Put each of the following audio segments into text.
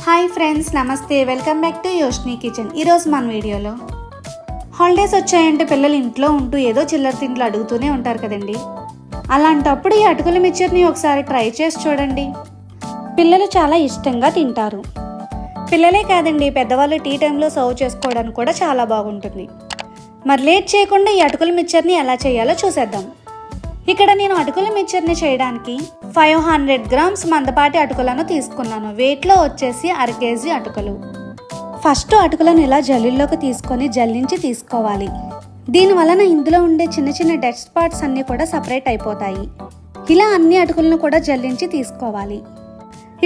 Hi friends, నమస్తే. Welcome back to Yoshni kitchen. ఈరోజు మన వీడియోలో హాలిడేస్ వచ్చాయంటే పిల్లలు ఇంట్లో ఉంటూ ఏదో చిల్లర తిండ్లు అడుగుతూనే ఉంటారు కదండి. అలాంటప్పుడు ఈ అటుకుల మిక్చర్ని ఒకసారి ట్రై చేసి చూడండి. పిల్లలు చాలా ఇష్టంగా తింటారు. పిల్లలే కాదండి, పెద్దవాళ్ళు టీ టైంలో సర్వ్ చేసుకోవడానికి కూడా చాలా బాగుంటుంది. మరి లేట్ చేయకుండా ఈ అటుకుల మిక్చర్ని ఎలా చేయాలో చూసేద్దాం. ఇక్కడ నేను అటుకుల మిక్చర్ని చేయడానికి 500 గ్రామ్స్ మందపాటి అటుకులను తీసుకున్నాను. వెయిట్లో వచ్చేసి 1/2 కేజీ అటుకులు. ఫస్ట్ అటుకులను ఇలా జల్లీల్లోకి తీసుకొని జల్లించి తీసుకోవాలి. దీనివలన ఇందులో ఉండే చిన్న చిన్న డస్ట్ స్పాట్స్ అన్నీ కూడా సపరేట్ అయిపోతాయి. ఇలా అన్ని అటుకులను కూడా జల్లించి తీసుకోవాలి.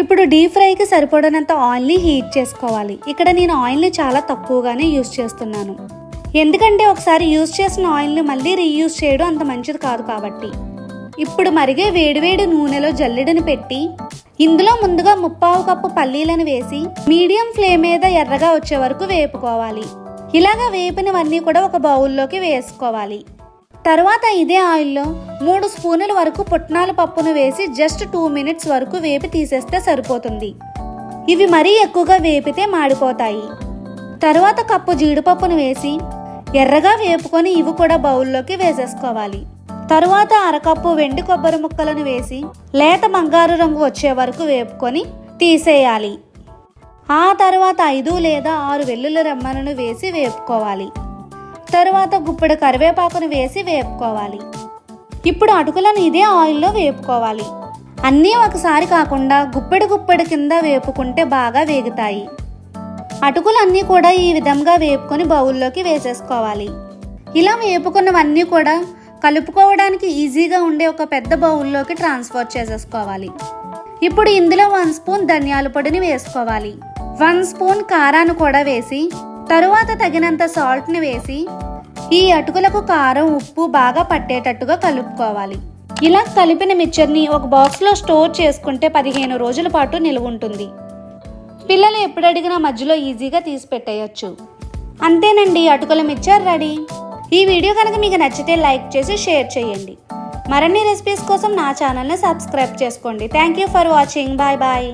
ఇప్పుడు డీప్ ఫ్రైకి సరిపడినంత ఆయిల్ని హీట్ చేసుకోవాలి. ఇక్కడ నేను ఆయిల్ని చాలా తక్కువగానే యూజ్ చేస్తున్నాను. ఎందుకంటే ఒకసారి యూజ్ చేసిన ఆయిల్ని మళ్ళీ రీయూజ్ చేయడం అంత మంచిది కాదు కాబట్టి. ఇప్పుడు మరిగే వేడివేడి నూనెలో జల్లెడని పెట్టి ఇందులో ముందుగా 1/4 కప్పు పల్లీలను వేసి మీడియం ఫ్లేమ్ మీద ఎర్రగా వచ్చే వరకు వేపుకోవాలి. ఇలాగా వేపినవన్నీ కూడా ఒక బౌల్లోకి వేసుకోవాలి. తర్వాత ఇదే ఆయిల్లో 3 స్పూనుల వరకు పుట్నాల పప్పును వేసి జస్ట్ 2 మినిట్స్ వరకు వేపి తీసేస్తే సరిపోతుంది. ఇవి మరీ ఎక్కువగా వేపితే మాడిపోతాయి. తర్వాత కప్పు జీడిపప్పును వేసి ఎర్రగా వేపుకొని ఇవి కూడా బౌల్లోకి వేసేసుకోవాలి. తరువాత 1/2 కప్పు వెండి కొబ్బరి ముక్కలను వేసి లేత బంగారు రంగు వచ్చే వరకు వేపుకొని తీసేయాలి. ఆ తర్వాత 5 లేదా 6 వెల్లుల్లి రెమ్మలను వేసి వేపుకోవాలి. తరువాత గుప్పెడు కరివేపాకును వేసి వేపుకోవాలి. ఇప్పుడు అటుకులను ఇదే ఆయిల్లో వేపుకోవాలి. అన్నీ ఒకసారి కాకుండా గుప్పెడు కింద వేపుకుంటే బాగా వేగుతాయి. అటుకులన్నీ కూడా ఈ విధంగా వేపుకొని బౌల్లోకి వేసేసుకోవాలి. ఇలా వేపుకున్నవన్నీ కూడా కలుపుకోవడానికి ఈజీగా ఉండే ఒక పెద్ద బౌల్లోకి ట్రాన్స్ఫర్ చేసేసుకోవాలి. ఇప్పుడు ఇందులో 1 స్పూన్ ధనియాల పొడిని వేసుకోవాలి. 1 స్పూన్ కారాన్ని కూడా వేసి తరువాత తగినంత సాల్ట్ని వేసి ఈ అటుకులకు కారం ఉప్పు బాగా పట్టేటట్టుగా కలుపుకోవాలి. ఇలా కలిపిన మిక్చర్ని ఒక బాక్స్లో స్టోర్ చేసుకుంటే 15 రోజుల పాటు నిల్వ ఉంటుంది. పిల్లలు ఎప్పుడు అడిగినా మధ్యలో ఈజీగా తీసి పెట్టేయచ్చు. అంతేనండి, అటుకుల మిక్చర్ రెడీ. ఈ వీడియో కనుక మీకు నచ్చితే లైక్ చేసి షేర్ చేయండి. మరిన్ని రెసిపీస్ కోసం నా ఛానల్ని సబ్స్క్రైబ్ చేసుకోండి. Thank you for watching. Bye bye.